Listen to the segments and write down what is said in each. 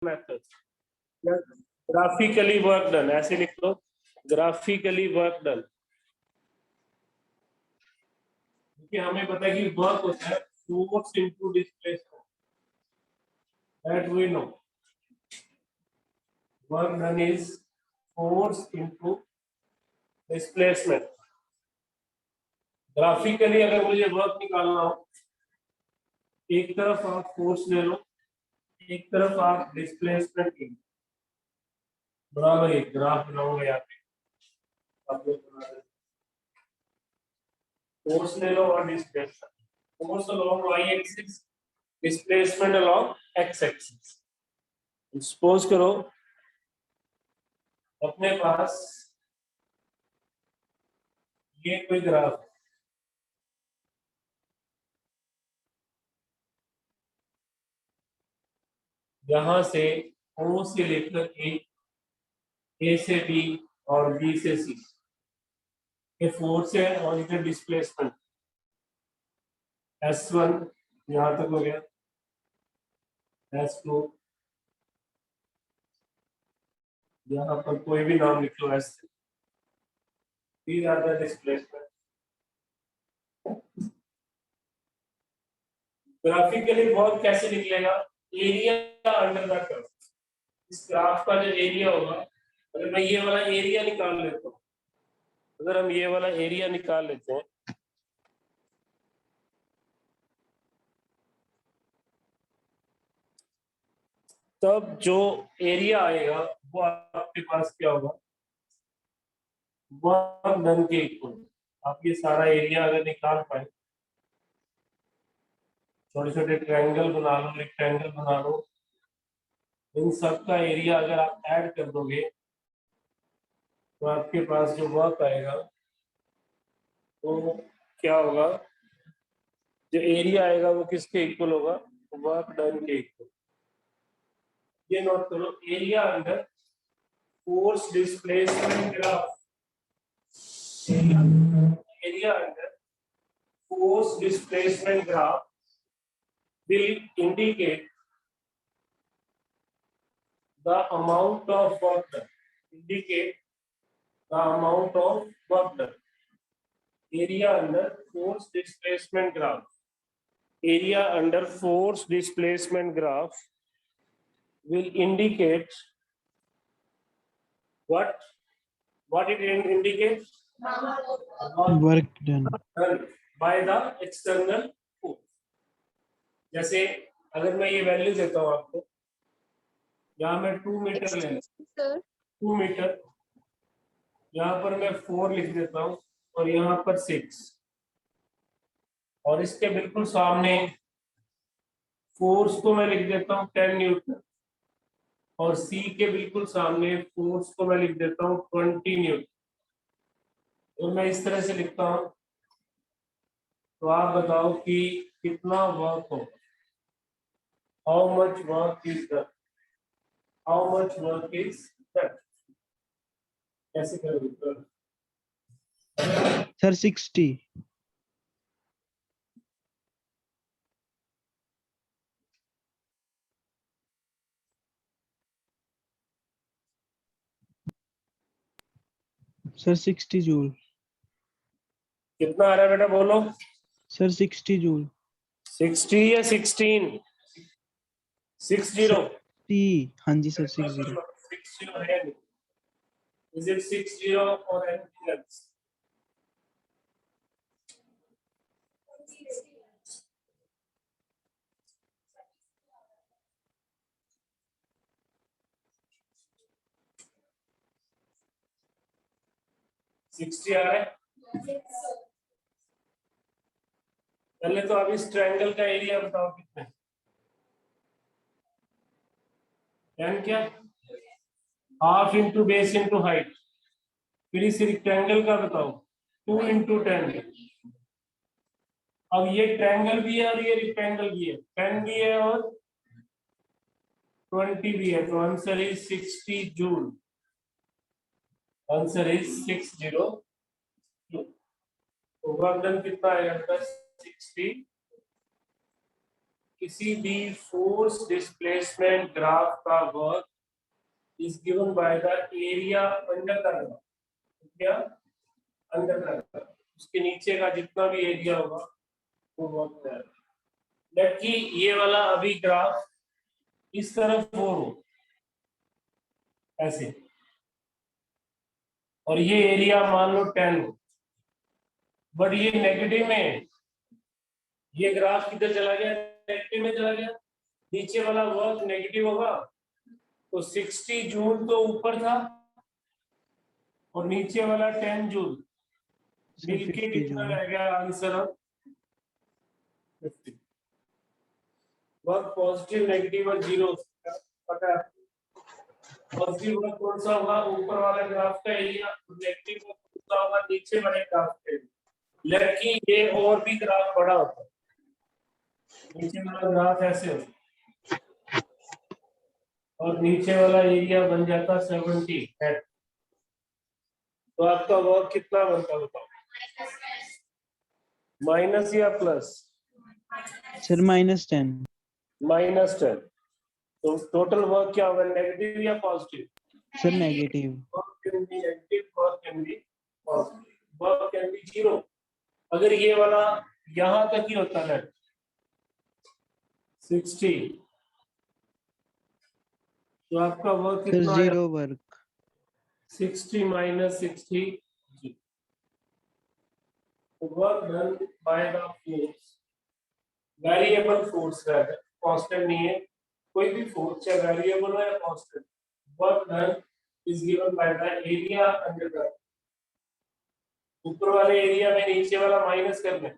Method, graphically work done, ऐसे लिख लो, graphically work done. क्योंकि हमें पता है कि वर्क होता है force into displacement, that we know. Work done is force into displacement. Graphically अगर मुझे वर्क निकालना हो, एक तरफ आप फोर्स ले लो, एक तरफ आप डिस्प्लेसमेंट ले लो। बराबर एक ग्राफ बनाऊंगा यहाँ पे, आप लोग बना दें। फोर्स ले लो और displacement, force along y axis, displacement along x axis. Suppose करो अपने पास ये कोई ग्राफ, यहां से O से लेकर A से B और B से C, ये फोर्स है और इधर डिस्प्लेसमेंट S1 यहां तक हो गया, S2 यहाँ पर कोई भी नाम लिख लो, S, these are the displacement। Graphically work कैसे निकलेगा, एरिया अंडर द कर्व। इस ग्राफ का जो एरिया होगा, अगर मैं ये वाला एरिया निकाल लेता हूँ, अगर हम ये वाला एरिया निकाल लेते हैं, तब जो एरिया आएगा वो आपके पास क्या होगा, वर्क डन के इक्वल। आप ये सारा एरिया अगर निकाल पाए, छोटे छोटे ट्रायंगल बना लो, रेक्टेंगल बना लो, इन सब का एरिया अगर आप ऐड कर दोगे तो आपके पास जो वर्क आएगा तो क्या होगा, जो एरिया आएगा वो किसके इक्वल होगा, वर्क डन के इक्वल। ये नोट करो, area under force displacement graph, area under force displacement graph will indicate the amount of work done, indicate the amount of work done। area under force displacement graph, area under force displacement graph will indicate what it indicates, work done by the external force। जैसे अगर मैं ये value देता हूँ आपको, यहाँ मैं 2 metre ले लेता हूँ, 2 मीटर, यहाँ पर मैं 4 लिख देता हूँ और यहाँ पर 6, और इसके बिल्कुल सामने फोर्स को मैं लिख देता हूँ 10 न्यूटन, और सी के बिल्कुल सामने फोर्स को मैं लिख देता हूँ 20 न्यूटन। और मैं इस तरह से लिखता हूँ, तो आप बताओ कि कितना वर्क होगा, how much work is done, how much work is done. कैसे करोगे सर? 60। Sir 60 joule. कितना आ रहा है बेटा, बोलो। Sir 60 joule. 60 या 16? 60। हाँ जी सर, 60। 60 है नहीं, is it 60 or anything else? Sixty आ रहा है। पहले तो आप इस ट्रायंगल का एरिया बताओ कितना है, 10 क्या, half into base into height. फिर इस रेक्टेंगल का बताओ, 2 इंटू 10। अब ये ट्रायंगल भी है और ये रेक्टेंगल भी है, 10 भी है और 20 भी है, तो answer is 60 joule. Answer is 60 joule. तो वर्क डन कितना आएगा, 60 किसी भी फोर्स डिस्प्लेसमेंट ग्राफ का work is given by the area under the graph. क्या अंडर द ग्राफ, उसके नीचे का जितना भी एरिया होगा वो वर्क है। जबकि ये वाला अभी ग्राफ इस तरफ वो हो ऐसे, और ये एरिया मान लो 10 हो, बट ये नेगेटिव में है। ये ग्राफ किधर चला गया? नेगेटिव में चला गया। नीचे वाला वर्क नेगेटिव होगा, तो 60 जूल तो ऊपर था और नीचे वाला 10 जूल, सर मिलके 50 कितना जूल। रह गया आंसर? 50। वर्क पॉजिटिव नेगेटिव और जीरो पता है। पॉजिटिव वर्क कौन सा होगा? ऊपर वाले ग्राफ का एरिया। नेगेटिव वर्क कौन सा होगा? नीचे वाले ग्राफ का एरिया। लेकिन ये और भी ग्राफ बड़ा होता है, नीचे वाला ग्राफ ऐसे होता और नीचे वाला एरिया बन जाता 70 है। तो आपका वर्क कितना बनता बताओ? माइनस या प्लस? सर -10। -10। तो टोटल वर्क क्या होगा? नेगेटिव या positive? Sir negative. Work can be negative, work can be positive, work can be zero. अगर ये वाला यहां तक ही होता है 60, तो आपका वर्क सर कितना आया? 0 work. 60 minus 60, work done by the force, variable force है, कांस्टेंट नहीं है। कोई भी फोर्स चाहे वेरिएबल हो या constant, work done is given by the area under the. ऊपर वाले एरिया में नीचे वाला माइनस कर दें।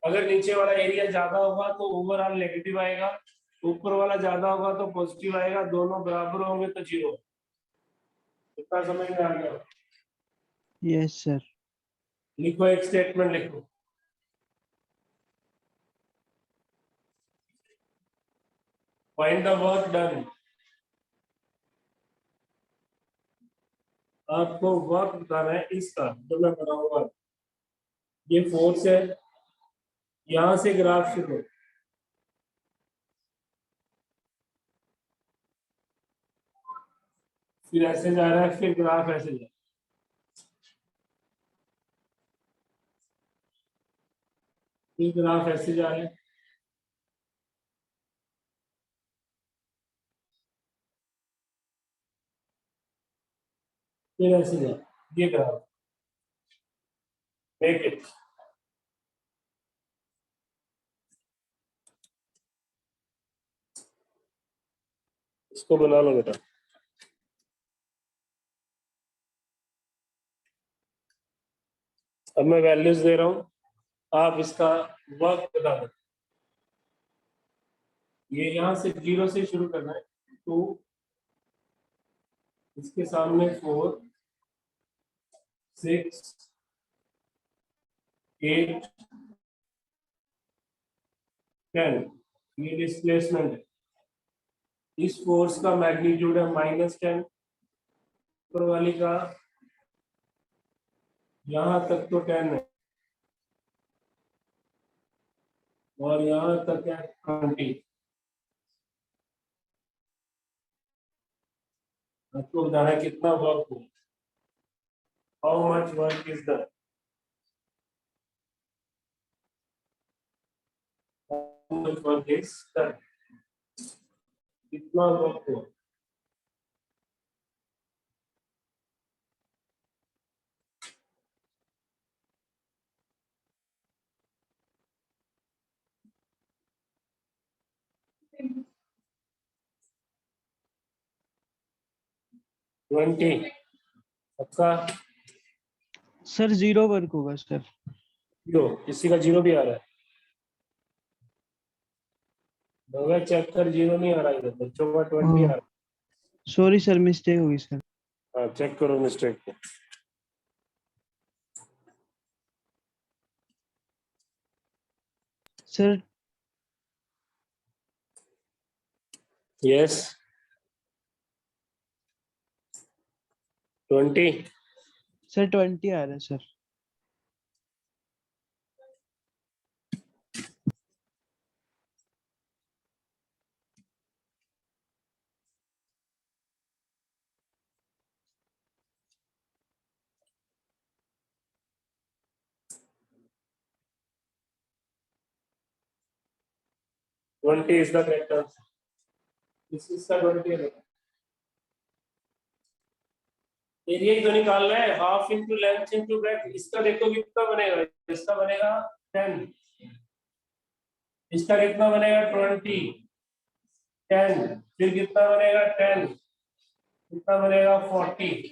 अगर नीचे वाला एरिया ज्यादा होगा तो ओवरऑल नेगेटिव आएगा, ऊपर वाला ज्यादा होगा तो पॉजिटिव आएगा, दोनों बराबर होंगे तो जीरो। इतना समझ में आ गया? Yes sir. लिखो, एक स्टेटमेंट लिखो। Find the work done. आपको वर्क बताना है इसका, जो मैं बनाऊंगा। ये फोर्स है, यहां से ग्राफ शुरू, फिर ऐसे जा रहा है, फिर ग्राफ ऐसे जा रहा है। फिर ग्राफ ऐसे जा रहा है, फिर ऐसे जा रहा है। ये ग्राफ मेक इट। इसको बना लो बेटा। अब मैं वैल्यूज दे रहा हूं, आप इसका वर्क बता दो। ये यहां से 0 से शुरू करना है। 2, इसके सामने 4, 6, 8, 10। ये डिस्प्लेसमेंट है। इस फोर्स का मैग्नीट्यूड है -10। ऊपर वाली का यहां तक तो 10 है और यहां तक है 20। आपको बताना है कितना वर्क हो, how much work is done, how much work is done, कितना वर्क हुआ। ट्वेंटी। आपका सर 0 वर्क होगा सर। जीरो, किसी का जीरो भी आ रहा है? होगा, चेक कर, जीरो नहीं आ रहा इधर, बच्चों का 20 आ रहा सॉरी सर, मिस्टेक होगी सर। है। हाँ, चेक करो मिस्टेक को। Sir yes, 20। सर 20 आ रहा है sir. 20 is the correct answer. This is the 20 है। एरिया ही तो निकालना है, half into length into breadth. इसका देखो कितना बनेगा, इसका बनेगा 10, इसका कितना बनेगा 20, 10, फिर कितना बनेगा 10, कितना बनेगा 40,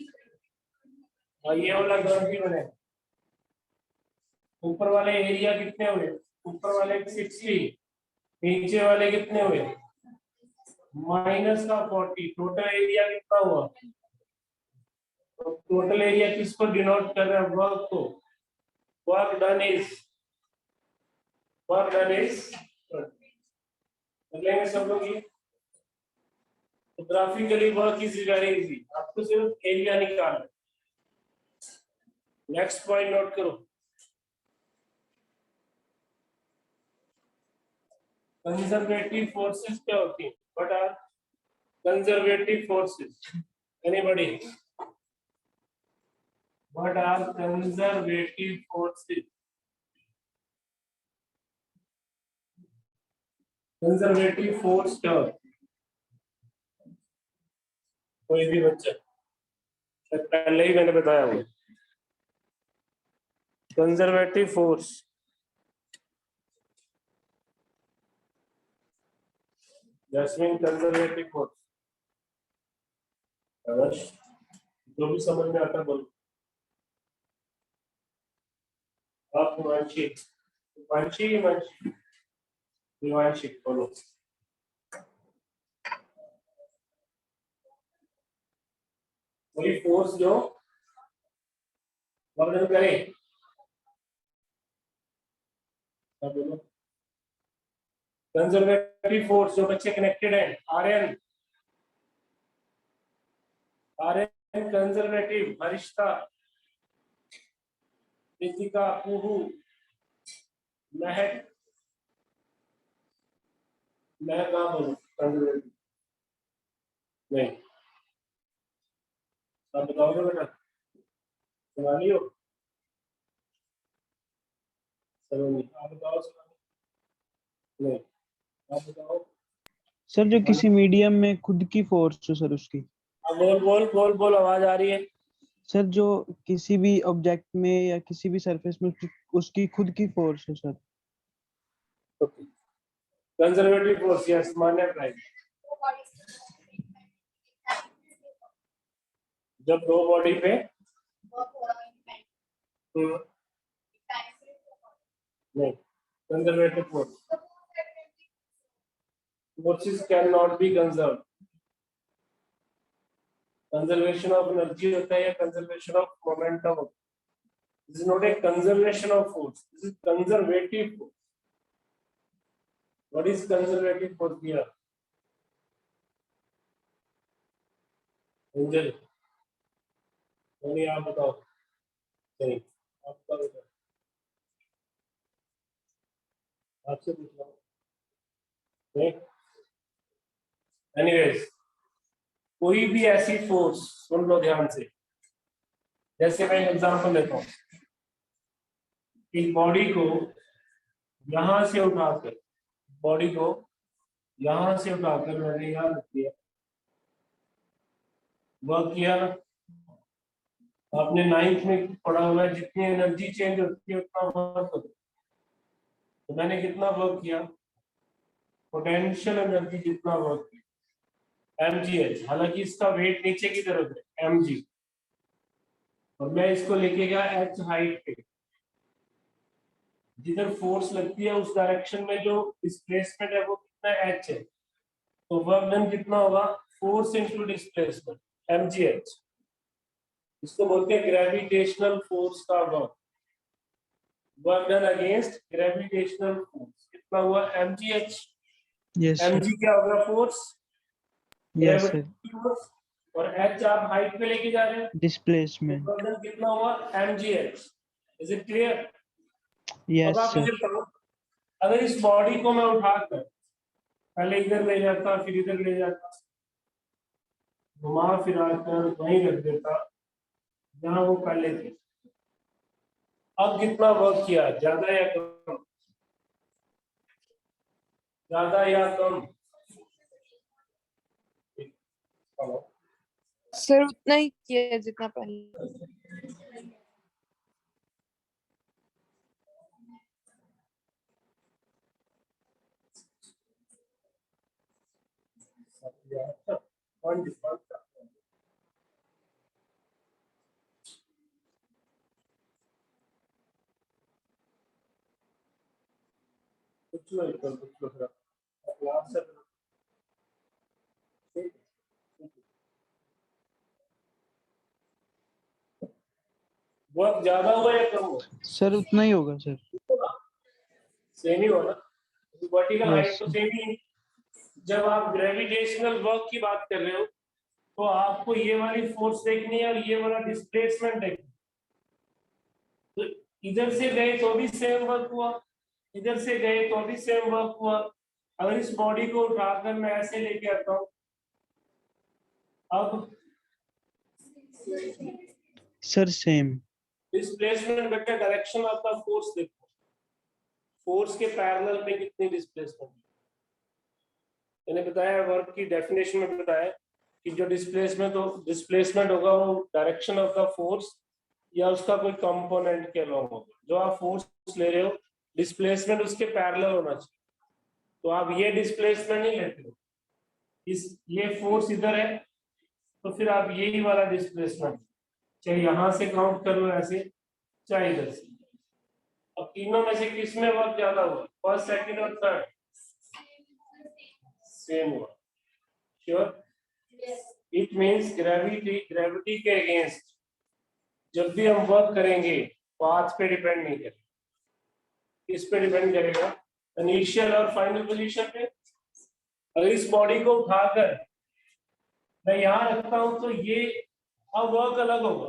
और ये वाला 20 बनेगा। ऊपर वाले एरिया कितने हुए, ऊपर वाले 60, नीचे वाले कितने हुए माइनस का 40, टोटल एरिया कितना हुआ। तो टोटल एरिया किसको डिनोट कर रहा है, वर्क को। वर्क डन इज लेंगे सब लोग ये। तो graphically work is very easy, आपको सिर्फ एरिया निकालना है। नेक्स्ट पॉइंट नोट करो, कंजर्वेटिव फोर्सेस क्या होती हैं, what are conservative forces, anybody, what are conservative forces. Conservative force क्या होती है, कोई भी बच्चा, पहले ही मैंने बताया वो conservative force. Jasmine conservative force, जो भी समझ में आता बोलो। आप हिमांशी, बोलो। कोई फोर्स जो वर्णन करे, बोलो। कंजर्वेटिव फोर्स, जो बच्चे कनेक्टेड हैं, आर्यन कंजर्वेटिव, हरिष्ठा, रितिका, कुहू, महक, मैं कहाँ बोलूं कंजर्वेटिव, नहीं आप बताओगे बेटा, सुनानी हो सलोनी, आप बताओ सुनानी, नहीं आप बताओ सर जो किसी मीडियम में खुद की फोर्स हो सर उसकी। बोल आवाज आ रही है। सर जो किसी भी ऑब्जेक्ट में या किसी भी सरफेस में उसकी खुद की फोर्स हो सर। कंजर्वेटिव फोर्स, यस, मान्य राइट। जब दो बॉडी पे नहीं, conservative force, forces cannot be conserved। Conservation of energy होता है या conservation of momentum. This is not a conservation of force, this is conservative force. What is conservative force here, angel, नहीं आप बताओ, नहीं आप बताओ, आपसे पूछ रहा हूँ, नहीं। एनीवेज, कोई भी ऐसी फोर्स, सुन लो ध्यान से, जैसे मैं एग्जांपल लेता हूँ, इस बॉडी को यहां से उठाकर, बॉडी को यहां से उठाकर मैंने यहाँ रख दिया, वर्क किया ना, आपने 9th में पढ़ा हुआ है, जितनी एनर्जी चेंज होती है उतना वर्क होता है। तो मैंने कितना वर्क किया, पोटेंशियल एनर्जी जितना वर्क किया, mgh, हालांकि इसका वेट नीचे की तरफ है mg, और मैं इसको लेके गया h हाइट पे, जिधर फोर्स लगती है उस डायरेक्शन में जो डिस्प्लेसमेंट है वो कितना h है, तो वर्क डन कितना होगा, फोर्स इनटू डिस्प्लेसमेंट mgh। इसको बोलते हैं ग्रेविटेशनल फोर्स का work, work done against gravitational force कितना हुआ mgh। Yes sir. mg क्या होगा, फोर्स, यस सर। फोर्स, और h आप हाइट पे लेके जा रहे हैं, डिस्प्लेसमेंट। वर्क डन कितना हुआ mgh। Is it clear. अब यस आप मुझे सर। बताओ, अगर इस बॉडी को मैं उठाकर पहले इधर ले जाता, फिर इधर ले जाता, घुमा फिरा कर वहीं रख देता जहां वो पहले थे, अब कितना वर्क किया, ज्यादा या कम, ज्यादा या कम? सर उतना ही किया जितना पहले। बहुत ज्यादा हुआ या कम हुआ? सर उतना ही होगा सर। सेम ही होगा, वर्टिकल हाइट Yes. तो सेम ही। जब आप ग्रेविटेशनल वर्क की बात कर रहे हो तो आपको ये वाली फोर्स देखनी है और ये वाला डिस्प्लेसमेंट देखना। तो इधर से गए तो भी सेम वर्क हुआ, इधर से गए तो भी सेम वर्क हुआ। अगर इस बॉडी को उठाकर मैं ऐसे लेके आता हूं, अब सर सेम। डिस्प्लेसमेंट बेटा डायरेक्शन ऑफ द फोर्स देखो, फोर्स के पैरेलल में कितनी डिस्प्लेसमेंट। मैंने बताया वर्क की डेफिनेशन में बताया कि जो डिस्प्लेसमेंट होगा वो डायरेक्शन ऑफ द फोर्स या उसका कोई कंपोनेंट के अलावा होगा। जो आप फोर्स ले रहे हो डिस्प्लेसमेंट उसके पैरेलल होना चाहिए। तो आप ये डिस्प्लेसमेंट नहीं लेते हो, ये फोर्स इधर है तो फिर आप यही वाला डिस्प्लेसमेंट चाहे यहां से काउंट कर लो ऐसे, चाहे इधर से। अब तीनों में से किस में वर्क ज्यादा हुआ, फर्स्ट सेकंड और थर्ड? सेम हुआ। श्योर? इट मींस ग्रेविटी के अगेंस्ट जब भी हम वर्क करेंगे पाथ पे डिपेंड नहीं करेगा, किस पे डिपेंड करेगा? इनिशियल और फाइनल पोजीशन पे। अगर इस बॉडी को उठाकर मैं यहाँ रखता हूं तो ये अब वर्क अलग होगा,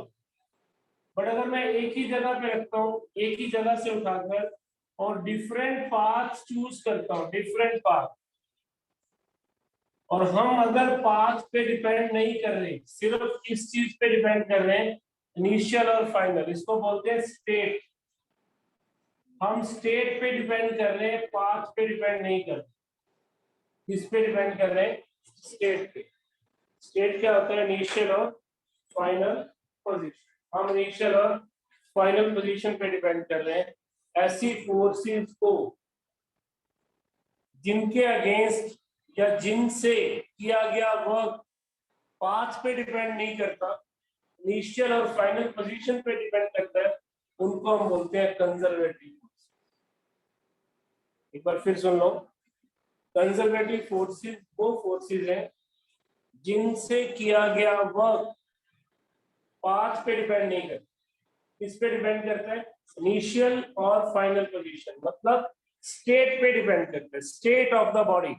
बट अगर मैं एक ही जगह पे रखता हूँ, एक ही जगह से उठाकर और डिफरेंट पाथ चूज करता हूँ, डिफरेंट पाथ, और हम अगर पाथ पे डिपेंड नहीं कर रहे, सिर्फ किस चीज पे डिपेंड कर रहे हैं, इनिशियल और फाइनल, इसको बोलते हैं स्टेट। हम स्टेट पे डिपेंड कर रहे हैं, पाथ पे डिपेंड नहीं कर रहे। किस पे डिपेंड कर रहे हैं? स्टेट पे। स्टेट क्या होता है? इनिशियल और फाइनल पोजीशन। हम इनिशियल और फाइनल पोजीशन पे डिपेंड कर रहे हैं। ऐसी फोर्सेस को जिनके अगेंस्ट या जिनसे किया गया वर्क पाथ पे डिपेंड नहीं करता, इनिशियल और फाइनल पोजीशन पे डिपेंड करता है, उनको हम बोलते हैं कंजर्वेटिव फोर्स। एक बार फिर सुन लो, कंजर्वेटिव फोर्सेस वो फोर्सेस हैं जिनसे किया गया वर्क पाथ पे डिपेंड नहीं करता। किस पे डिपेंड करता है? इनिशियल और फाइनल पोजीशन, मतलब स्टेट पे डिपेंड करता है। State of the body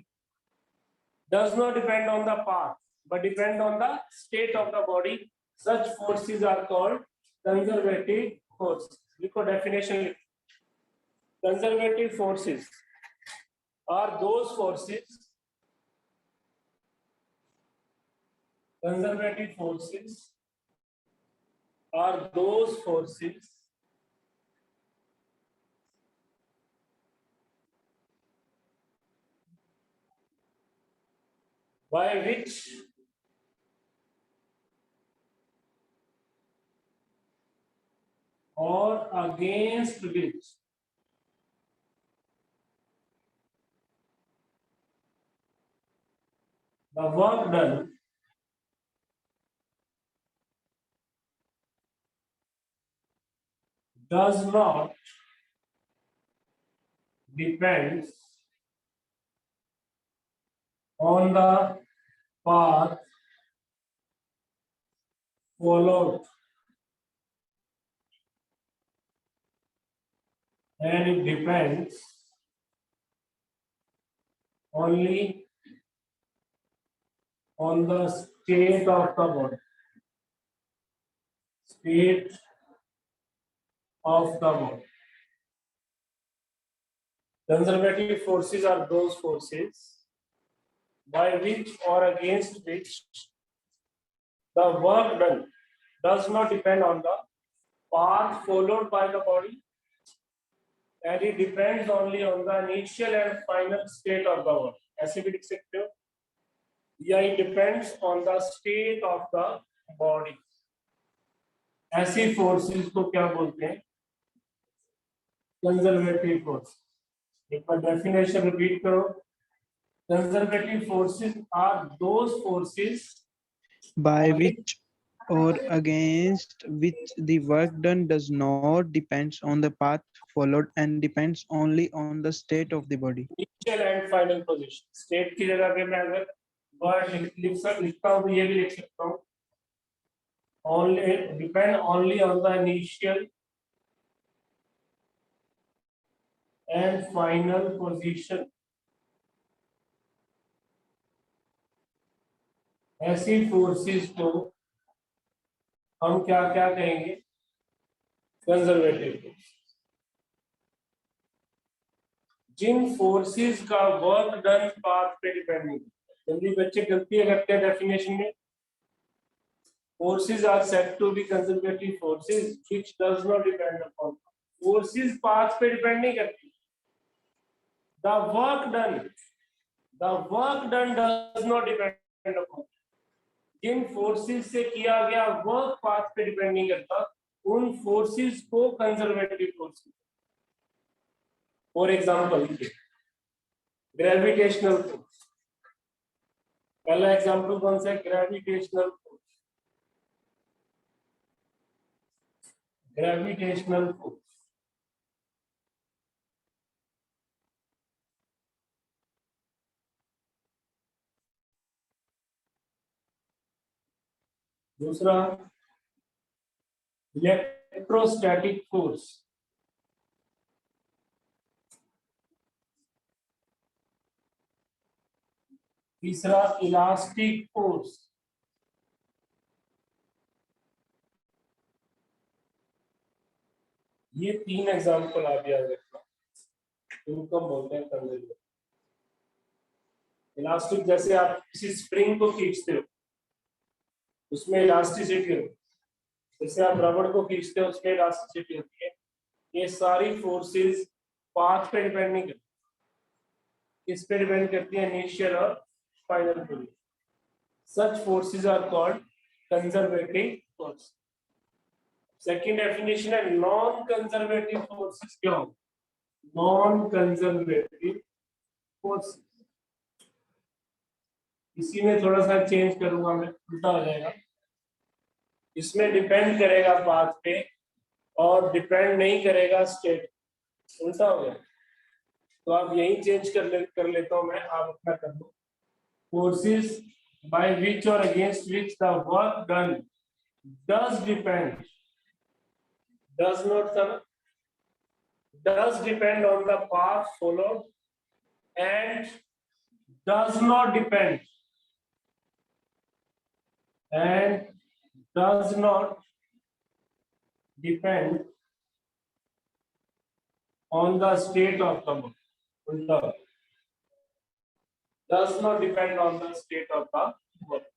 does not depend on the path but depend on the state of the body. Such forces are called conservative forces. लिखो definition लिखो। Conservative forces are those forces, conservative forces are those forces by which or against which the work done does not depend on the path followed, and it depends only on the state of the body. State of the body. Conservative forces are those forces by which or against which the work done does not depend on the path followed by the body, and it depends only on the initial and final state of the work. ऐसे भी लिख सकते हो, या it depends on the state of the body. ऐसी forces को क्या बोलते हैं? Conservative force. एक बार डेफिनेशन रिपीट करो. Conservative forces are those forces by which or against which the work done does not depends on the path followed and depends only on the state of the body. initial and final position. State की जगह पे मैं अगर word लिखता हूँ तो ये भी लिख सकता हूँ. Only depend only on the initial and final position. ऐसी फोर्सेस को हम क्या क्या कहेंगे? Conservative force. जिन फोर्सेस का वर्क डन पाथ पे डिपेंड नहीं करता. जल्दी बच्चे गलतियां करते हैं डेफिनेशन में. Forces are said to be conservative forces which does not depend upon. Forces path पे डिपेंड नहीं करती. The work done does not depend upon. जिन फोर्सेस से किया गया वर्क पाथ पे डिपेंड नहीं करता, उन फोर्सेस को conservative forces. For example gravitational force. पहला एग्जांपल कौन सा है? Gravitational force. Gravitational force. दूसरा इलेक्ट्रोस्टैटिक फोर्स. तीसरा इलास्टिक फोर्स. ये तीन एग्जांपल आप याद रखना, इनको बोलते हैं कंजर्वेटिव. इलास्टिक जैसे आप किसी स्प्रिंग को खींचते हो, उसमें इलास्टिसिटी होती है. जैसे आप रबड़ को खींचते हो, उसमें इलास्टिसिटी होती है. ये सारी फोर्सेस पाथ पे डिपेंड नहीं करती. किस पे डिपेंड करती है? इनिशियल और final position. Such forces are called conservative force. Second definition है नॉन कंजर्वेटिव फोर्सेस. क्यों? Non conservative forces. इसी में थोड़ा सा चेंज करूंगा मैं, उल्टा हो जाएगा. इसमें डिपेंड करेगा पाथ पे और डिपेंड नहीं करेगा स्टेट. उल्टा हो गया. तो आप यही चेंज कर लेता हूं मैं, आप अपना कर लो. फोर्सेस बाय विच और against which the work done does depend, does not sir, does depend on the path followed and does not depend on the state of the work. Does not depend on the state of the work.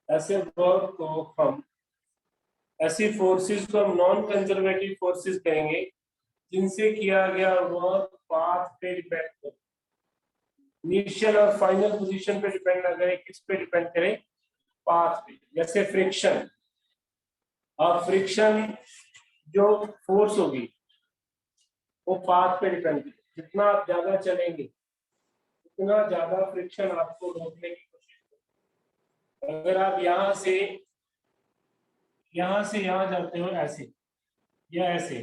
ऐसे work को हम, ऐसी forces को हम non conservative forces कहेंगे जिनसे किया गया वर्क पाथ पे डिपेंड करे. इनिशियल और फाइनल पोजीशन पे डिपेंड ना करे. किस पे डिपेंड करे? पाथ पे. जैसे फ्रिक्शन. और फ्रिक्शन जो फोर्स होगी वो पाथ पे डिपेंड करे. जितना आप ज्यादा चलेंगे उतना ज्यादा फ्रिक्शन आपको रोकने की कोशिश करें. अगर आप यहाँ से यहाँ जाते हो ऐसे या ऐसे,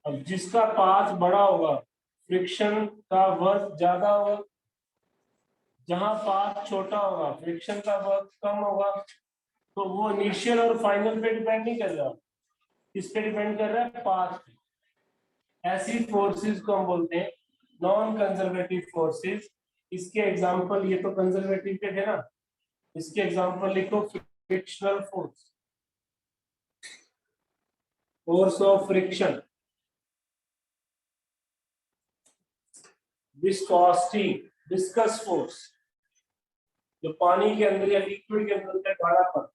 अब जिसका पाथ बड़ा होगा फ्रिक्शन का वर्क ज्यादा होगा. जहां पाथ छोटा होगा फ्रिक्शन का वर्क कम होगा. तो वो इनिशियल और फाइनल पे डिपेंड नहीं कर रहा. किस पे डिपेंड कर रहा है? पाथ पे. ऐसी फोर्सेस को हम बोलते हैं नॉन कंजर्वेटिव फोर्सेस. इसके एग्जांपल, ये तो कंजर्वेटिव के थे ना, इसके एग्जांपल लिखो. Frictional force, force of friction, viscosity, viscous force, जो पानी के अंदर या लिक्विड के अंदर होता है गाढ़ापन,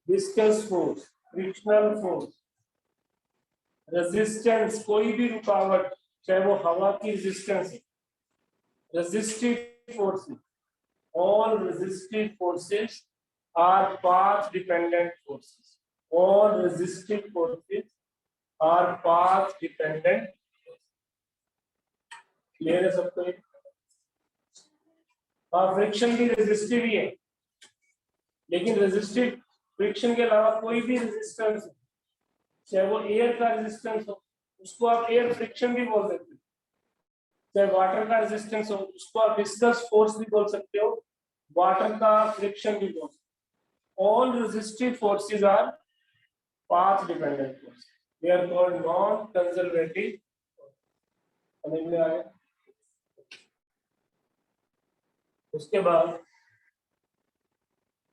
viscous force, frictional force, resistance, कोई भी रुकावट, चाहे वो हवा की रेजिस्टेंस है, resistive forces, all resistive forces are path dependent forces, all resistive forces are path dependent. Clear है सबको? फ्रिक्शन भी रेजिस्टिव ही है, लेकिन रेजिस्टिव फ्रिक्शन के अलावा कोई भी रेजिस्टेंस, चाहे वो एयर का रेजिस्टेंस हो, उसको आप एयर फ्रिक्शन भी बोल सकते हो, चाहे वाटर का रेजिस्टेंस हो, उसको आप विस्कस फोर्स भी बोल सकते हो, वाटर का फ्रिक्शन भी बोल सकते हो। All resistive forces are path dependent force, they are called non conservative. समझ में आया? उसके बाद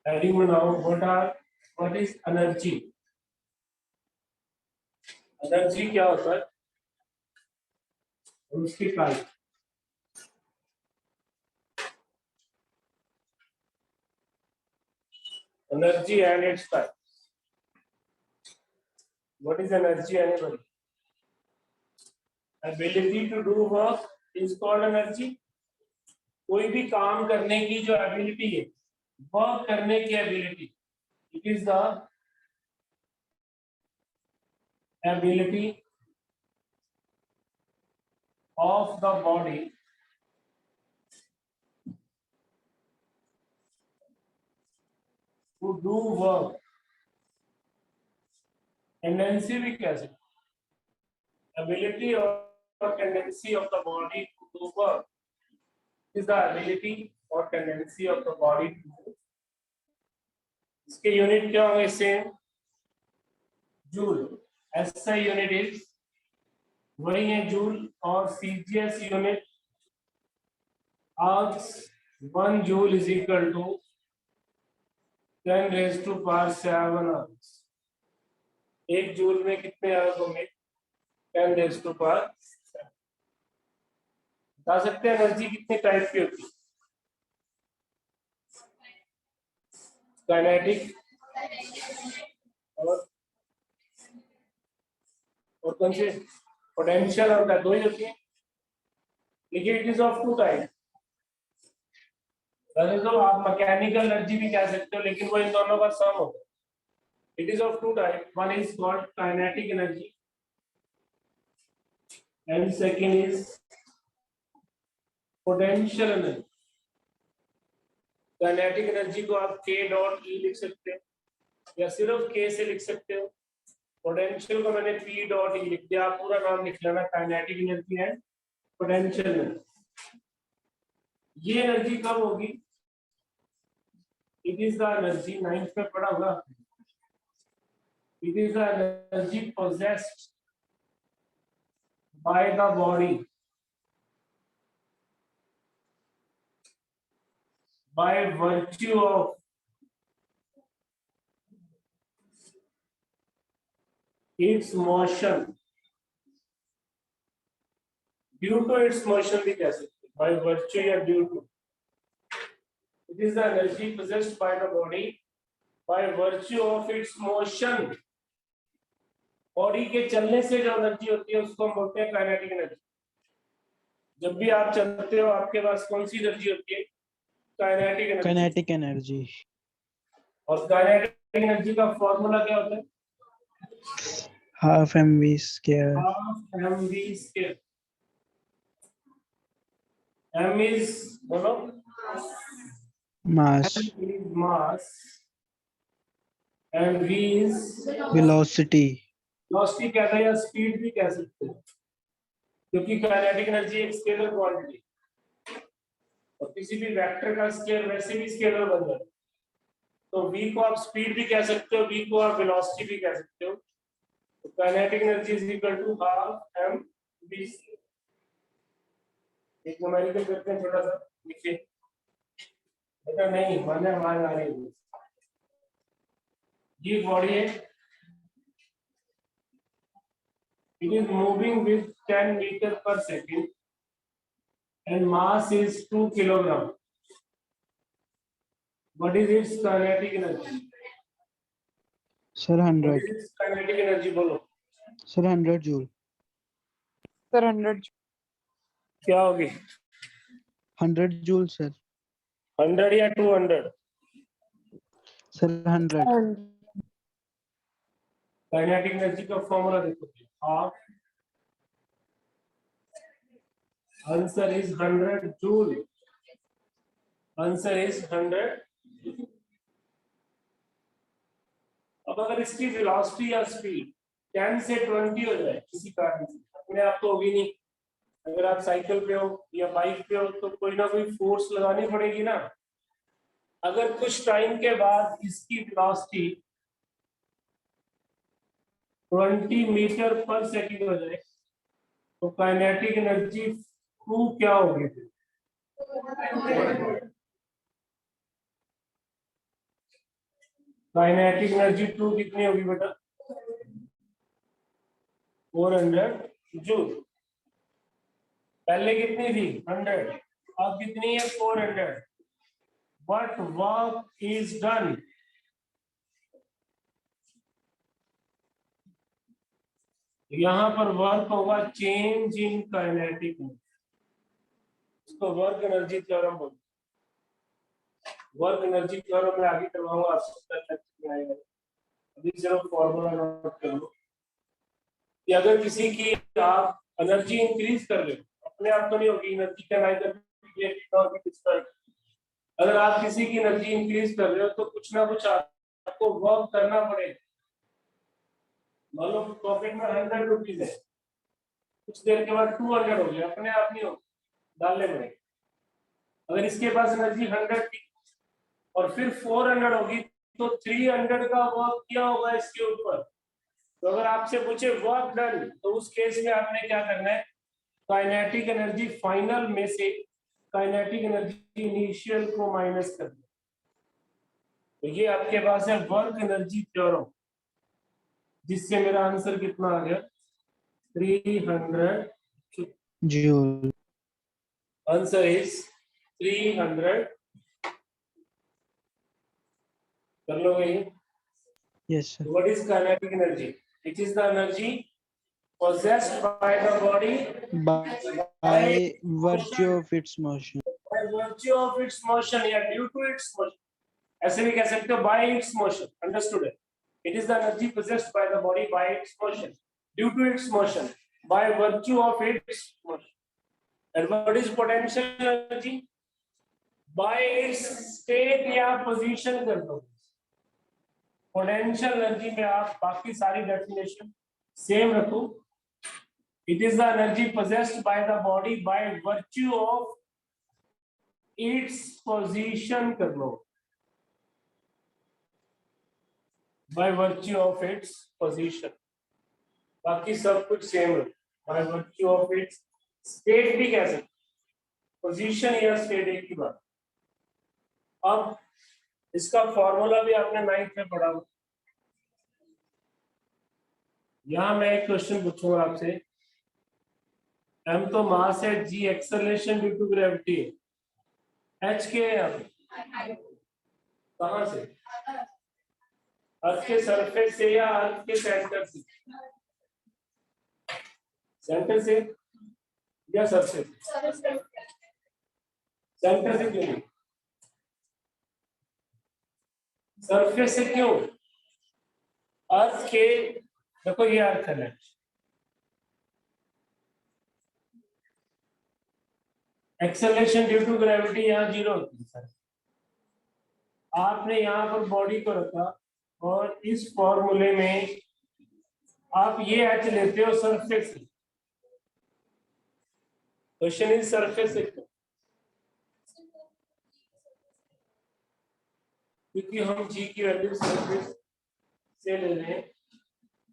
हेडिंग बनाओ, व्हाट इज एनर्जी। एनर्जी क्या होता है और उसकी type. Energy and its type. What is energy, anybody? Ability to do work is called energy. कोई भी काम करने की जो एबिलिटी है, वर्क करने की ability, it is the ability of the body to do work. Tendency भी कह सकते, ability or tendency of the body to do work is the ability or tendency of the body to do. इसके unit क्या होंगे? Same, joule. SI unit is वही है joule, और CGS unit ergs 1 joule is equal to 10 raise to power 7 ergs. 1 joule में कितने arc होंगे? 10 raise to power 7। बता सकते हैं एनर्जी कितने टाइप की होती है? काइनेटिक और कौन से? पोटेंशियल और दो ही होती है, लेकिन it is of two type. वैसे तो आप मैकेनिकल एनर्जी भी कह सकते हो, लेकिन वो इन दोनों का सम होता है। It is of two type, one is called kinetic energy and second is potential energy. Kinetic energy को आप K डॉट E लिख सकते हो, या सिर्फ K से लिख सकते हो। पोटेंशियल को मैंने P डॉट E लिख दिया, आप पूरा नाम लिख लेना, काइनेटिक एनर्जी है, पोटेंशियल एनर्जी। ये एनर्जी कब होगी? It is the energy, 9th में पढ़ा होगा, it is the energy possessed by the body by virtue of its motion, due to its motion भी कह सकते हैं, by virtue या due to। It is the energy possessed by the body by virtue of its motion। Body के चलने से जो energy होती है उसको हम बोलते हैं काइनेटिक एनर्जी। जब भी आप चलते हो आपके पास कौन सी एनर्जी होती है? Kinetic energy. Kinetic energy. और काइनेटिक एनर्जी का फॉर्मूला क्या होता है? Half mv square. Half mv square। m is बोलो, Mass. m is mass and v is Velocity. Velocity कहते हैं या स्पीड भी कह सकते हैं, क्योंकि काइनेटिक एनर्जी एक स्केलर क्वांटिटी, और किसी भी वेक्टर का स्केल वैसे भी स्केलर बन जाता है। तो v को आप स्पीड भी कह सकते हो, v को आप वेलोसिटी भी कह सकते हो। तो kinetic energy is equal to half m v। एक न्यूमेरिकल करते हैं, छोटा सा लिखिए बेटा, नहीं माने आवाज आ रही है। ये बॉडी है, it is moving with 10 meter per second and mass is 2 kilogram. What is its kinetic energy? Sir, What 100. is its kinetic energy? बोलो। Sir, 100 joule. Sir, 100. क्या होगी? 100 joule, sir. 100 या 200? Sir, 100. काइनेटिक एनर्जी का formula देखो, half, answer is 100 joule, answer is 100। अब अगर इसकी velocity या स्पीड 10 से 20 हो जाए किसी कारण से, अपने आप तो होगी नहीं, अगर आप साइकिल पे हो या बाइक पे हो तो कोई ना कोई फोर्स लगानी पड़ेगी ना। अगर कुछ टाइम के बाद इसकी वेलोसिटी 20 मीटर पर सेकंड हो जाए तो काइनेटिक एनर्जी Q क्या होगी फिर? काइनेटिक एनर्जी Q कितनी होगी बेटा? 400 जूल। पहले कितनी थी? 100, अब कितनी है? 400। What work is done? यहाँ पर वर्क होगा चेंज इन काइनेटिक एनर्जी, इसको वर्क एनर्जी थ्योरम बोलते हैं। वर्क एनर्जी थ्योरम में आगे करवाऊंगा आपसे, अभी सिर्फ फॉर्मूला नोट कर लो कि अगर किसी की आप एनर्जी इंक्रीज कर रहे हो, अपने आप तो नहीं होगी एनर्जी का, नाइदर अगर आप किसी की एनर्जी इंक्रीज कर रहे हो तो कुछ ना कुछ आपको वर्क करना पड़ेगा। मान लो पॉकेट में 100 रुपीज है, कुछ देर के बाद 200 हो गया, अपने आप नहीं हो, डालने पड़ेगा। अगर इसके पास एनर्जी 100 थी और फिर 400 होगी तो 300 का वर्क किया होगा इसके ऊपर। तो अगर आपसे पूछे वर्क डन, तो उस केस में आपने क्या करना है? काइनेटिक एनर्जी फाइनल में से काइनेटिक एनर्जी इनिशियल को माइनस कर दिया। तो ये आपके पास है वर्क एनर्जी थ्योरम, जिससे मेरा आंसर कितना आ गया? 300 joule. Answer is 300। कर लोगे ये? Yes, sir. What is kinetic energy? It is the energy possessed by the body By virtue of its motion. by virtue of its motion या due to its motion, ऐसे भी कह सकते हो by its motion, understood? It is the energy possessed by the body by its motion, due to its motion, by virtue of its motion. And what is potential energy? By its state या position कर दो। Potential energy में आप बाकी सारी definition same रखो। It is the energy possessed by the body by virtue of its position कर लो, by virtue of its position, बाकी सब कुछ सेम रखो। By virtue of its state भी कह सकते, पोजीशन या स्टेट एक ही बात। अब इसका फॉर्मूला भी आपने 9th में पढ़ा हो। यहां मैं एक क्वेश्चन पूछूंगा आपसे, m तो मास है, g acceleration due to gravity है, h के कहां से? अर्थ के सरफेस से या अर्थ के सेंटर से? सेंटर से या सरफेस? सेंटर से क्यों? सरफेस से क्यों? अर्थ के, देखो ये अर्थ है, एक्सेलरेशन ड्यू टू ग्रेविटी यहाँ 0 होती है सर। आपने यहाँ पर बॉडी को रखा और इस फॉर्मूले में आप ये एच लेते हो सरफेस से। क्वेश्चन इज सरफेस से, क्योंकि हम जी की वैल्यू सरफेस से ले रहे हैं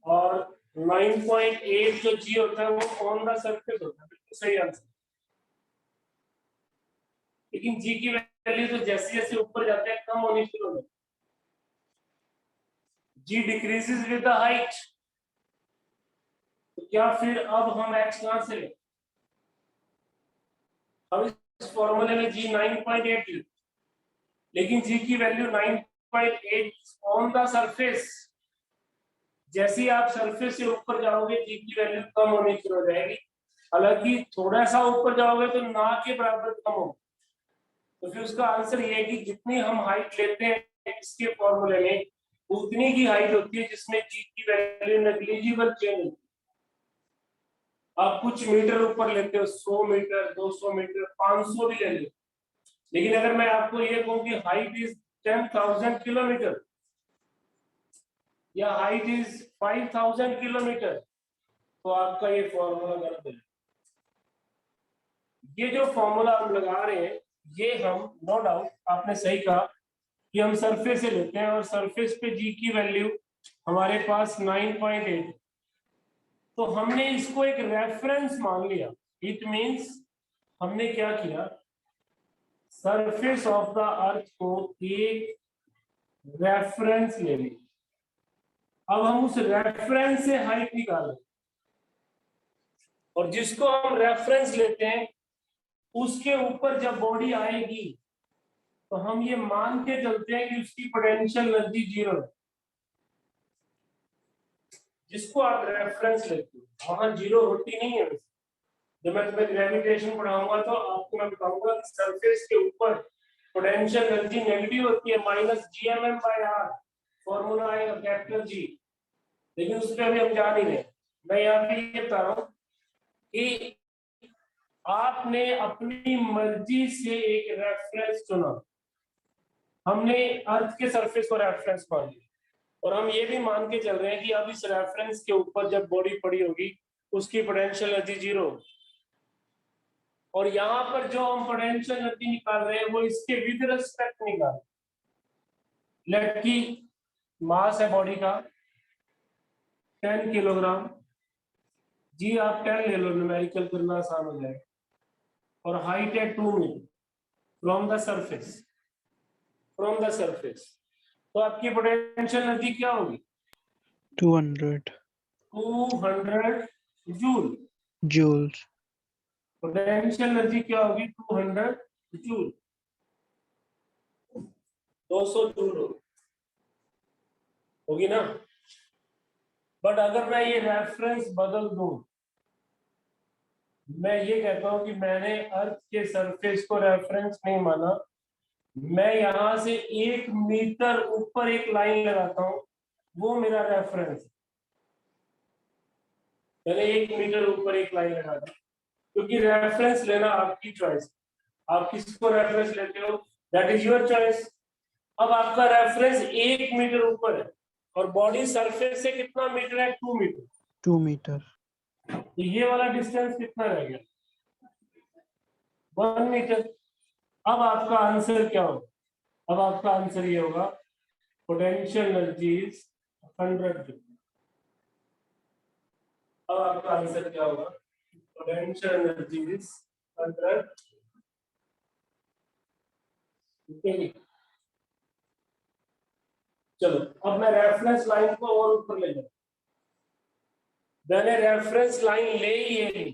और 9.8 जो जी होता है वो ऑन द सरफेस होता है, बिल्कुल सही आंसर। लेकिन जी की वैल्यू तो जैसे जैसे ऊपर जाते हैं कम होनी शुरू हो जाती है। जी डिक्रीजेस विद द हाइट, तो क्या फिर अब हम एच कहां से लें? हम इस फॉर्मूले में जी 9.8 लेते, लेकिन जी की वैल्यू 9.8 ऑन द सरफेस, जैसे ही आप सरफेस से ऊपर जाओगे जी की वैल्यू कम होनी शुरू हो जाएगी, हालांकि थोड़ा सा ऊपर जाओगे तो ना के बराबर कम होगी। तो फिर उसका आंसर ये है कि जितनी हम हाइट लेते हैं इसके फॉर्मूले में उतनी की हाइट होती है जिसमें जी की वैल्यू नेग्लिजिबल चेंज होती है। आप कुछ मीटर ऊपर लेते हो, 100 मीटर, 200 मीटर, 500 भी ले लो, लेकिन अगर मैं आपको ये कहूं कि हाइट इज 10,000 किलोमीटर या हाइट इज 5,000 किलोमीटर, तो आपका ये फॉर्मूला गलत है। ये जो फॉर्मूला हम लगा रहे हैं ये हम, नो डाउट आपने सही कहा कि हम सरफेस से लेते हैं और सरफेस पे जी की वैल्यू हमारे पास 9.8, तो हमने इसको एक रेफरेंस मान लिया। इट मींस हमने क्या किया, सरफेस ऑफ द अर्थ को एक रेफरेंस ले लिया। अब हम उस रेफरेंस से हाइट निकालें और जिसको हम रेफरेंस लेते हैं उसके ऊपर जब बॉडी आएगी तो हम ये मान के चलते हैं कि उसकी पोटेंशियल एनर्जी 0 है। जिसको आप रेफरेंस लेते हो वहां 0 होती नहीं है। जब मैं तुम्हें ग्रेविटेशन पढ़ाऊंगा तो आपको मैं बताऊंगा कि सरफेस के ऊपर पोटेंशियल एनर्जी नेगेटिव होती है, -gmm/r, फॉर्मूला आएगा कैपिटल जी, लेकिन उस पर अभी हम जा नहीं रहे। मैं यहाँ पे ये बता रहा हूँ कि आपने अपनी मर्जी से एक रेफरेंस चुना। हमने अर्थ के सरफेस को रेफरेंस मान लिया और हम ये भी मान के चल रहे हैं कि अब इस रेफरेंस के ऊपर जब बॉडी पड़ी होगी उसकी पोटेंशियल एनर्जी 0 होगी। और यहाँ पर जो हम पोटेंशियल एनर्जी निकाल रहे हैं वो इसके विद रिस्पेक्ट निकाल, लेट की मास है बॉडी का 10 किलोग्राम, जी आप 10 ले लो, न्यूमेरिकल करना आसान हो जाएगा, और हाइट है 2 मीटर फ्रॉम द सरफेस, तो आपकी पोटेंशियल एनर्जी क्या होगी? 200 जूल। joules. पोटेंशियल एनर्जी क्या होगी? 200 जूल, 200 जूल होगी ना। बट अगर मैं ये रेफरेंस बदल दूं, मैं ये कहता हूं कि मैंने अर्थ के सरफेस को रेफरेंस नहीं माना, मैं यहां से 1 मीटर ऊपर एक लाइन लगाता हूं, वो मेरा रेफरेंस। मैंने 1 मीटर ऊपर एक लाइन लगा दी, क्योंकि रेफरेंस लेना आपकी चॉइस, आप किसको रेफरेंस लेते हो दैट इज योर चॉइस। अब आपका रेफरेंस 1 मीटर ऊपर है और बॉडी सरफेस से कितना मीटर है? 2 मीटर। 2 meter. तो ये वाला डिस्टेंस कितना रह गया? 1 मीटर। अब आपका आंसर क्या होगा? अब आपका आंसर ये होगा पोटेंशियल एनर्जी इज 100 जूल। अब आपका आंसर क्या होगा? Potential energy is 100। चलो अब मैं रेफरेंस लाइन को और ऊपर ले जाऊं। मैंने रेफरेंस लाइन ले ली,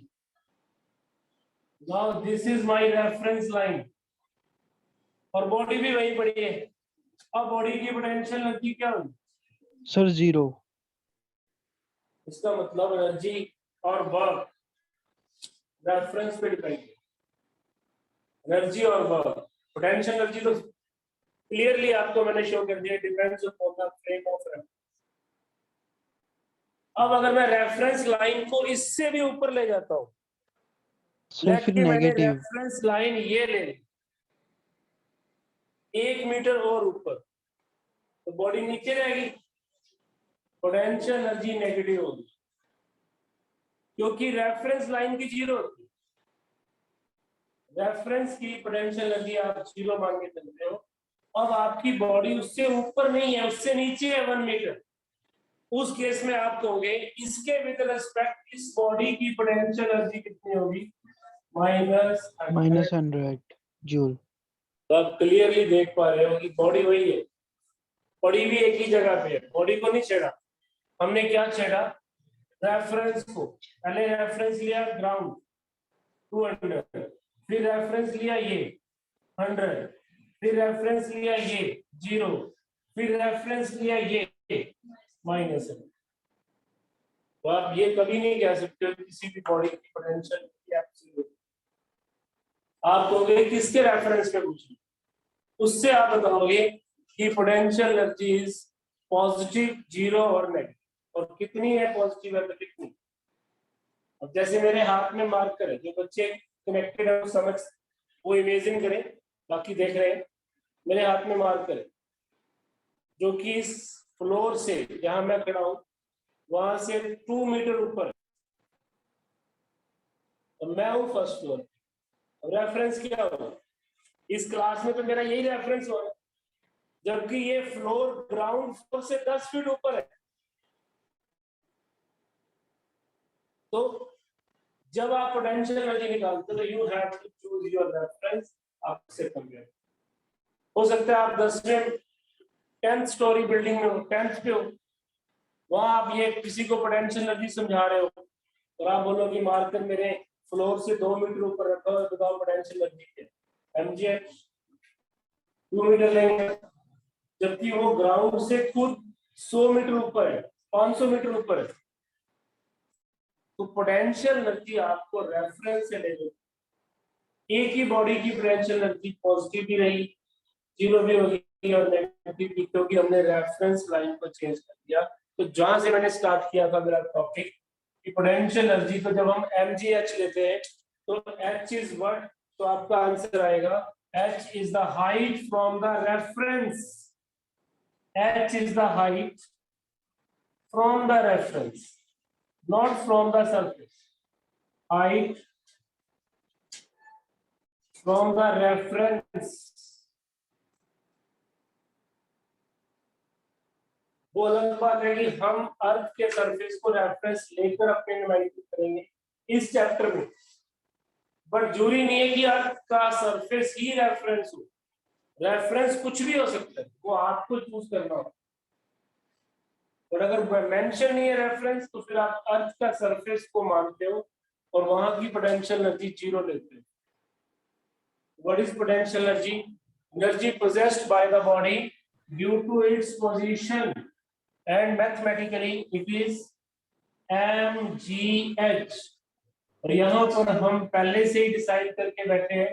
now this is my reference line और बॉडी भी वही पड़ी है। अब बॉडी की पोटेंशियल एनर्जी क्या होगी? Sir, 0. इसका मतलब एनर्जी और वर्क रेफरेंस पे डिपेंड है। एनर्जी और वर्क, पोटेंशियल एनर्जी तो क्लियरली आपको मैंने शो कर दिया, depends upon the frame of reference. अब अगर मैं रेफरेंस लाइन को इससे भी ऊपर ले जाता हूं, Sir, फिर मैंने नेगेटिव. रेफरेंस लाइन ये ले ली 1 मीटर और ऊपर, तो बॉडी नीचे जाएगी, पोटेंशियल एनर्जी नेगेटिव होगी, क्योंकि रेफरेंस लाइन की 0 होती है। रेफरेंस की पोटेंशियल एनर्जी आप 0 मान के चलते हो। अब आपकी बॉडी उससे ऊपर नहीं है, उससे नीचे है 1 मीटर। उस केस में आप कहोगे इसके विद रिस्पेक्ट इस बॉडी की पोटेंशियल एनर्जी कितनी होगी? -100 joule. तो आप क्लियरली देख पा रहे हो कि बॉडी वही है, बॉडी भी एक ही जगह पे है, बॉडी को नहीं छेड़ा। हमने क्या छेड़ा? रेफरेंस को। पहले रेफरेंस लिया ग्राउंड 200, फिर रेफरेंस लिया ये 100, फिर रेफरेंस लिया ये 0, फिर रेफरेंस लिया ये -100। तो आप ये कभी नहीं कह सकते हो किसी भी बॉडी की पोटेंशियल एब्सोल्यूट। आप कहोगे किसके रेफरेंस में पूछना, उससे आप बताओगे कि potential energy is positive, zero और नेगेटिव, और कितनी है पॉजिटिव है तो कितनी। अब जैसे मेरे हाथ में मार्कर है, जो बच्चे कनेक्टेड है वो समझ, वो इमेजिन करें, बाकी देख रहे हैं। मेरे हाथ में मार्कर है जो कि इस फ्लोर से, जहां मैं खड़ा हूं वहां से 2 मीटर ऊपर है, और मैं हूं फर्स्ट फ्लोर। रेफरेंस क्या होगा, इस क्लास में तो मेरा यही रेफरेंस होगा, जबकि ये फ्लोर ग्राउंड फ्लोर से 10 फीट ऊपर है। तो जब आप पोटेंशियल एनर्जी निकालते हो तो you have to choose your reference, आपसे कंपेयर। हो सकता है आप 10वें 10th स्टोरी बिल्डिंग में हो, 10th पे हो, वहां आप ये किसी को पोटेंशियल एनर्जी समझा रहे हो और आप बोलो कि मार्कर मेरे फ्लोर से 2 मीटर ऊपर रखा है, बताओ पोटेंशियल एनर्जी क्या है, mgh 2 मीटर लेंगे, जबकि वो ग्राउंड से खुद 100 मीटर ऊपर है, 500 मीटर ऊपर है। तो पोटेंशियल एनर्जी आपको रेफरेंस से लेनी, एक ही बॉडी की पोटेंशियल एनर्जी पॉजिटिव भी रही, जीरो भी होगी और नेगेटिव भी, क्योंकि हमने रेफरेंस लाइन को चेंज कर दिया। तो जहां से मैंने स्टार्ट किया था मेरा टॉपिक कि पोटेंशियल एनर्जी को जब हम mgh लेते हैं तो h इज व्हाट, तो आपका आंसर आएगा h is the height from the reference, h is the height from the reference, not from the surface. Height from the reference. वो अलग बात है कि हम अर्थ के सरफेस को रेफरेंस लेकर अपने एनालिसिस करेंगे इस चैप्टर में, बट जरूरी नहीं है कि अर्थ का सरफेस ही रेफरेंस हो। रेफरेंस कुछ भी हो सकता है, वो आपको चूज करना होगा। और अगर मेंशन नहीं है रेफरेंस तो फिर आप अर्थ का सरफेस को मानते हो और वहां की पोटेंशियल एनर्जी जीरो लेते हो। What is potential energy? Energy possessed by the body due to its position, and mathematically it is mgh। और यहाँ पर हम पहले से ही डिसाइड करके बैठे हैं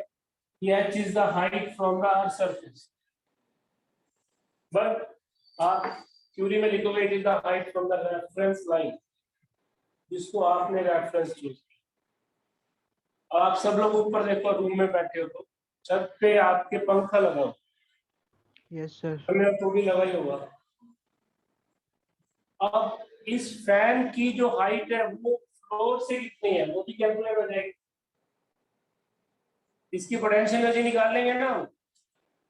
कि h is the height from the earth surface, but आप थ्योरी में लिखोगे it is the height from the reference line, जिसको आपने रेफरेंस चूज किया। आप सब लोग ऊपर देखो, रूम में बैठे हो तो छत पे आपके पंखा लगा हो, यस सर। हमें तो भी लगा ही होगा। अब इस फैन की जो हाइट है वो फ्लोर से कितनी है वो भी कैलकुलेट हो जाएगी, इसकी पोटेंशियल एनर्जी निकाल लेंगे ना।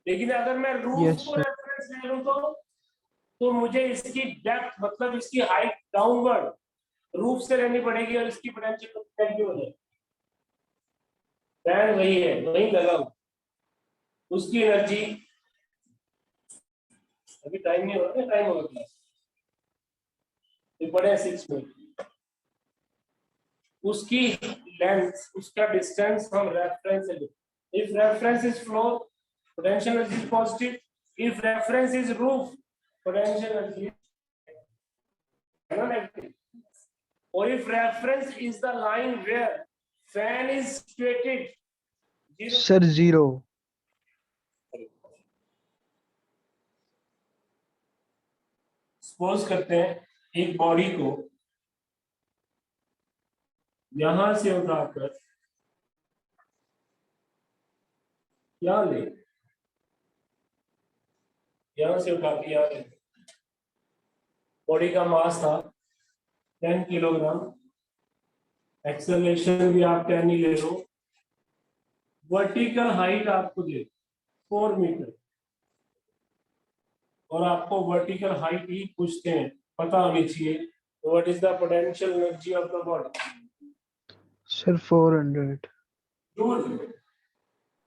लेकिन अगर मैं रूफ Yes, को sir. रेफरेंस ले लूं तो मुझे इसकी डेप्थ, मतलब इसकी हाइट डाउनवर्ड रूफ से लेनी पड़ेगी और इसकी पोटेंशियल नेगेटिव हो जाएगी। फैन वही है, वही लगा हुआ, उसकी एनर्जी, अभी टाइम नहीं हो रहा है, टाइम होगा क्लास ये पढ़े 6 मिनट। उसकी लेंथ, उसका डिस्टेंस हम रेफरेंस से लेते। If reference is floor, potential energy is positive. If reference is roof, potential energy है ना नेगेटिव। और if reference is the line where fan is situated, zero. Sir, 0. Suppose करते हैं एक बॉडी को यहां से उठाकर यहां ले, यहां से उठा के यहां ले, बॉडी का मास था 10 किलोग्राम, एक्सेलरेशन भी आप 10 ही ले लो, वर्टिकल हाइट आपको दे 4 मीटर, और आपको वर्टिकल हाइट ही पूछते हैं, पता होनी चाहिए what is the potential energy of the body. Sir, 400. Joule,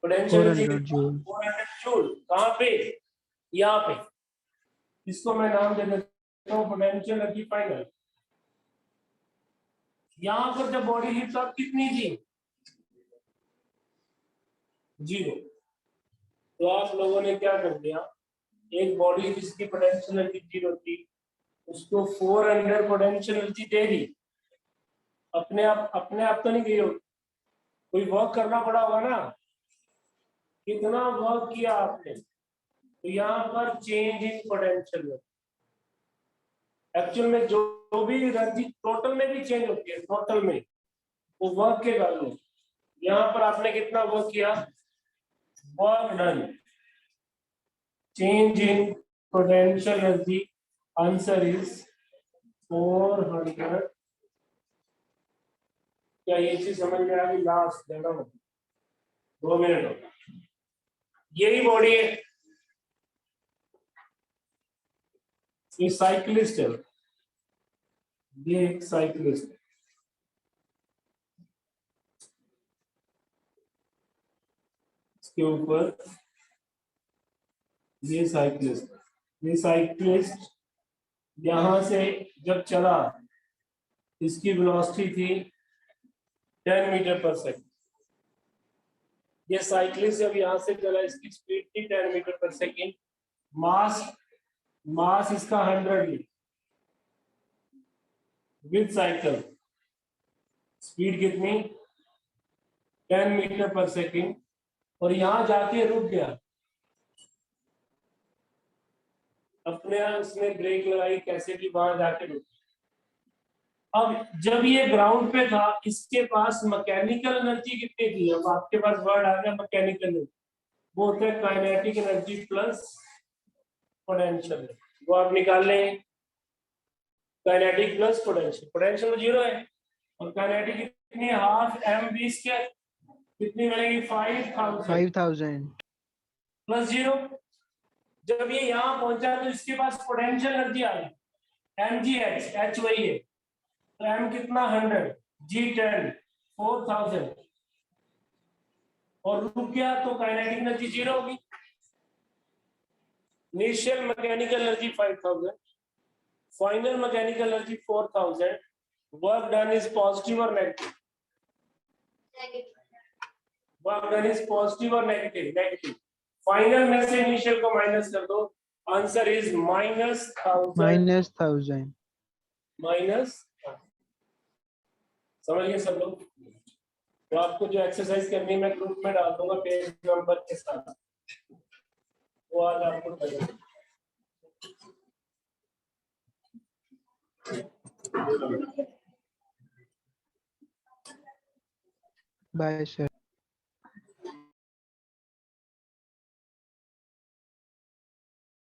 potential energy 400 joule. 400 joule. कहां पे? यहाँ पे। इसको मैं नाम दे देता हूँ पोटेंशियल एनर्जी फाइनल। यहाँ पर जब बॉडी हिट तब कितनी थी? 0। तो आप लोगों ने क्या कर दिया, एक बॉडी जिसकी पोटेंशियल एनर्जी 0 थी उसको 400 पोटेंशियल एनर्जी दे दी, अपने आप तो नहीं गई हो, कोई वर्क करना पड़ा होगा ना, कितना वर्क किया आपने, तो यहाँ पर चेंज इन पोटेंशियल में एक्चुअल में जो भी एनर्जी टोटल में भी चेंज होती है, टोटल में वो वर्क के वैल्यू, यहाँ पर आपने कितना वर्क किया, work done, change in potential energy, answer is 400। क्या ये चीज समझ में आ गई? लास्ट देना 2 मिनट होगा, यही बॉडी है, ये साइक्लिस्ट है, ये एक साइक्लिस्ट है। इसके ऊपर ये साइक्लिस्ट यहां से जब चला, इसकी वेलोसिटी थी 10 मीटर पर सेकंड। ये साइक्लिस्ट जब यहां से चला, इसकी स्पीड थी 10 मीटर पर सेकंड। मास इसका 100 विद साइकिल, स्पीड कितनी 10 मीटर पर सेकंड, और यहां जाके रुक गया, अपने आप उसने ब्रेक लगाई कैसे भी वहां जाके रुक गया। अब जब ये ग्राउंड पे था, इसके पास मैकेनिकल एनर्जी कितनी थी, अब आपके पास वर्ड आ गया मैकेनिकल एनर्जी, वो होता है काइनेटिक एनर्जी प्लस पोटेंशियल, वो आप निकाल लें, काइनेटिक प्लस पोटेंशियल, पोटेंशियल 0 है और काइनेटिक कितनी, हाफ एम वी स्क्वायर, कितनी मिलेगी 5000 5000 प्लस 0। जब ये यहाँ पहुंचा तो इसके पास पोटेंशियल एनर्जी आ गई एम जी एच, एच वही है, तो एम कितना 100, जी 10, 4000, और रुक गया तो काइनेटिक एनर्जी 0 होगी। Initial mechanical energy 5000, final mechanical energy 4000, work done is positive और नेगेटिव, वर्क डन इज पॉजिटिव और नेगेटिव, फाइनल में से इनिशियल को माइनस कर दो, आंसर इज -1000 माइनस। समझ गए सब लोग? तो आपको जो एक्सरसाइज करनी है मैं ग्रुप में डाल दूंगा पेज नंबर के साथ, वो आज आपको करेंगे। Bye sir.